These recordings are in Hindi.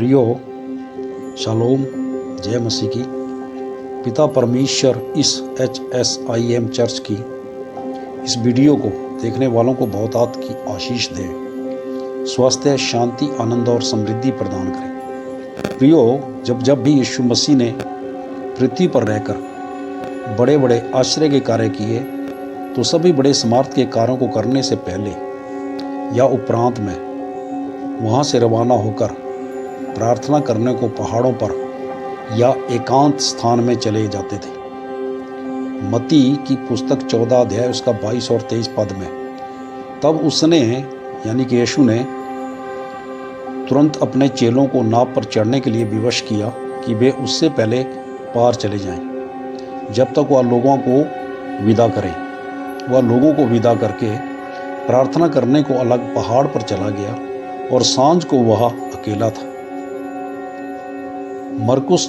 प्रियो, शालोम, जय मसीह की। पिता परमेश्वर इस HSIM चर्च की इस वीडियो को देखने वालों को बहुतायत की आशीष दे, स्वास्थ्य, शांति, आनंद और समृद्धि प्रदान करें। प्रियो, जब भी यीशु मसीह ने पृथ्वी पर रहकर बड़े बड़े आश्चर्य के कार्य किए, तो सभी बड़े सामर्थ के कार्यों को करने से पहले या उपरांत में वहाँ से रवाना होकर प्रार्थना करने को पहाड़ों पर या एकांत स्थान में चले जाते थे। मत्ती की पुस्तक 14 अध्याय उसका 22 और 23 पद में तब उसने यानी कि यीशु ने तुरंत अपने चेलों को नाव पर चढ़ने के लिए विवश किया कि वे उससे पहले पार चले जाएं, जब तक वह लोगों को विदा करें। वह लोगों को विदा करके प्रार्थना करने को अलग पहाड़ पर चला गया और सांझ को वह अकेला था। मरकुस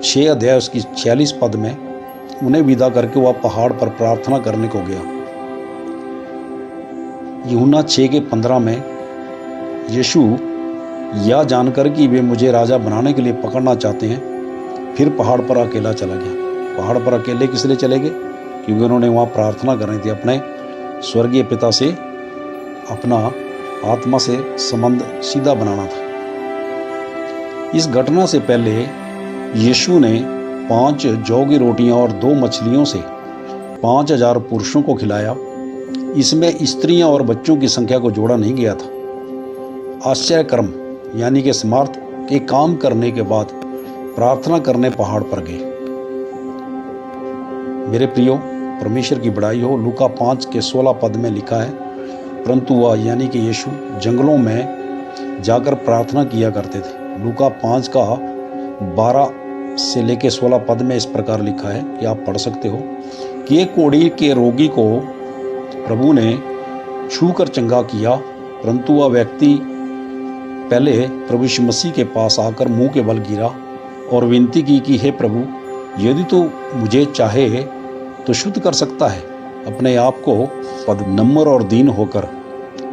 6 अध्याय उसकी 46 पद में उन्हें विदा करके वह पहाड़ पर प्रार्थना करने को गया। यूहन्ना 6 के 15 में यीशु यह जानकर कि वे मुझे राजा बनाने के लिए पकड़ना चाहते हैं, फिर पहाड़ पर अकेला चला गया। पहाड़ पर अकेले किस लिए चले गए? क्योंकि उन्होंने वहाँ प्रार्थना करनी थी, अपने स्वर्गीय पिता से अपना आत्मा से संबंध सीधा बनाना था। इस घटना से पहले यीशु ने 5 जौ की रोटियां और 2 मछलियों से 5000 पुरुषों को खिलाया। इसमें स्त्रियां और बच्चों की संख्या को जोड़ा नहीं गया था। आश्चर्य कर्म यानी कि सामर्थ के काम करने के बाद प्रार्थना करने पहाड़ पर गए। मेरे प्रियो, परमेश्वर की बड़ाई हो। लूका 5 के 16 पद में लिखा है, परंतु वह यानी कि यीशु जंगलों में जाकर प्रार्थना किया करते थे। लूका 5 का 12 से लेकर 16 पद में इस प्रकार लिखा है कि आप पढ़ सकते हो कि एक कोढ़ी के रोगी को प्रभु ने छू कर चंगा किया, परंतु वह व्यक्ति पहले प्रभु यीशु मसीह के पास आकर मुंह के बल गिरा और विनती की कि हे प्रभु, यदि तो मुझे चाहे तो शुद्ध कर सकता है। अपने आप को नम्र और दीन होकर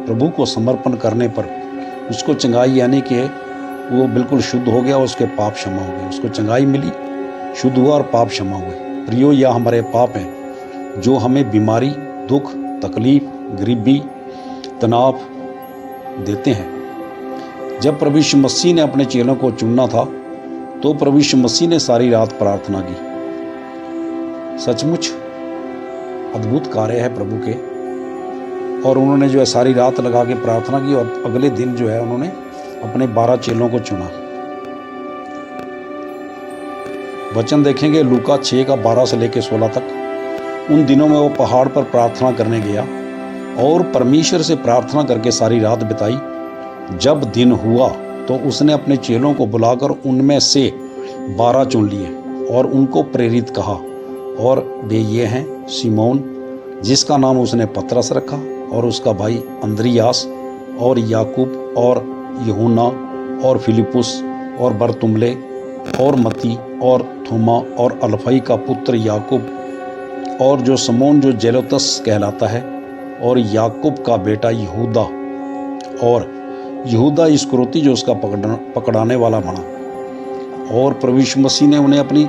प्रभु को समर्पण करने पर उसको चंगाई यानी कि वो बिल्कुल शुद्ध हो गया, उसके पाप क्षमा हो गए। उसको चंगाई मिली, शुद्ध हुआ और पाप क्षमा हुए। प्रियो, यह हमारे पाप हैं जो हमें बीमारी, दुख, तकलीफ, गरीबी, तनाव देते हैं। जब प्रभु यीशु मसीह ने अपने चेलों को चुनना था तो प्रभु यीशु मसीह ने सारी रात प्रार्थना की। सचमुच अद्भुत कार्य है प्रभु के। और उन्होंने जो है सारी रात लगा के प्रार्थना की और अगले दिन जो है उन्होंने अपने 12 चेलों को चुना। वचन देखेंगे लूका 6 का 12 से लेकर 16 तक। उन दिनों में वो पहाड़ पर प्रार्थना करने गया और परमेश्वर से प्रार्थना करके सारी रात बिताई। जब दिन हुआ तो उसने अपने चेलों को बुलाकर उनमें से 12 चुन लिए और उनको प्रेरित कहा, और वे ये हैं सिमोन जिसका नाम उसने पतरस रखा, और उसका भाई अंद्रियास, और याकूब, और यूहन्ना, और फिलिपुस, और बरतुल्मै, और मत्ती, और थोमा, और अल्फई का पुत्र याकूब, और जो समोन जो जेलोतस कहलाता है, और याकूब का बेटा यहूदा, और यहूदा इस्करियोती जो उसका पकड़ाने वाला बना। और प्रभु यीशु मसीह ने उन्हें अपनी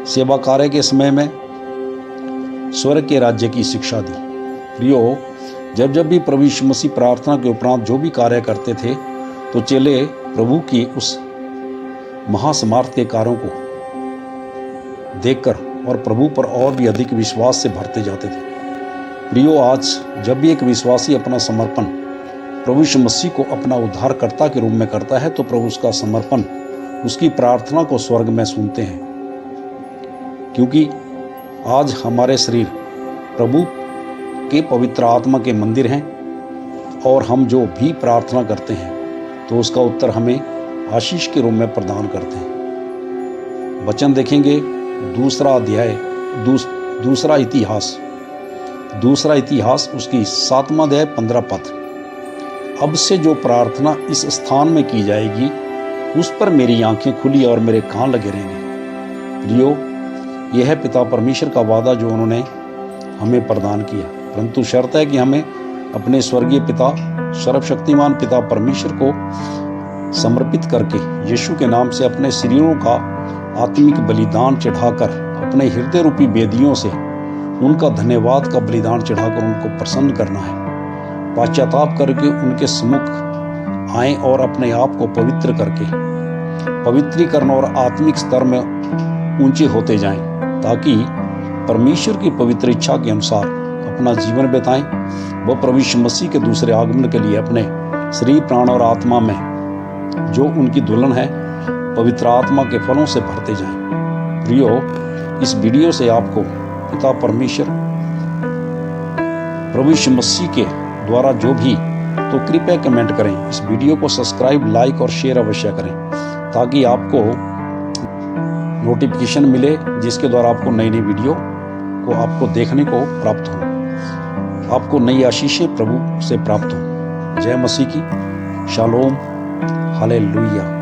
सेवा कार्य के समय में स्वर्ग के राज्य की शिक्षा दी। प्रियो, जब भी प्रभु यीशु मसीह प्रार्थना के उपरांत जो भी कार्य करते थे तो चेले प्रभु की उस महासमार्थ के कार्यों को देखकर और प्रभु पर और भी अधिक विश्वास से भरते जाते थे। प्रियो, आज जब भी एक विश्वासी अपना समर्पण प्रभु यीशु मसीह को अपना उद्धारकर्ता के रूप में करता है तो प्रभु उसका समर्पण, उसकी प्रार्थना को स्वर्ग में सुनते हैं। क्योंकि आज हमारे शरीर प्रभु के पवित्र आत्मा के मंदिर हैं और हम जो भी प्रार्थना करते हैं तो उसका उत्तर हमें आशीष के रूप में प्रदान करते हैं। वचन देखेंगे दूसरा अध्याय दूसरा इतिहास उसकी 7वां अध्याय 15 पद। अब से जो प्रार्थना इस स्थान में की जाएगी उस पर मेरी आंखें खुली और मेरे कान लगे रहेंगे। प्रियो, यह है पिता परमेश्वर का वादा जो उन्होंने हमें प्रदान किया, परंतु शर्त है कि हमें अपने स्वर्गीय पिता, सर्वशक्तिमान पिता परमेश्वर को समर्पित करके यीशु के नाम से अपने शरीरों का आत्मिक बलिदान चढ़ाकर अपने हृदय रूपी वेदियों से उनका धन्यवाद का बलिदान चढ़ाकर उनको प्रसन्न करना है। पश्चाताप करके उनके सम्मुख आएं और अपने आप को पवित्र करके पवित्रीकरण और आत्मिक स्तर में ऊंचे होते जाएं, ताकि परमेश्वर की पवित्र इच्छा के अनुसार अपना जीवन बिताएं। वह प्रभु यीशु मसीह के दूसरे आगमन के लिए अपने शरीर, प्राण और आत्मा में जो उनकी दुल्हन है पवित्र आत्मा के फलों से भरते जाएं। प्रियो, इस वीडियो से आपको पिता परमेश्वर प्रभु यीशु मसीह के द्वारा जो भी, तो कृपया कमेंट करें। इस वीडियो को सब्सक्राइब, लाइक और शेयर अवश्य करें, ताकि आपको नोटिफिकेशन मिले, जिसके द्वारा आपको नई नई वीडियो को आपको देखने को प्राप्त हो, आपको नई आशीषें प्रभु से प्राप्त हो। जय मसीह की। शालोम। हालेलुया।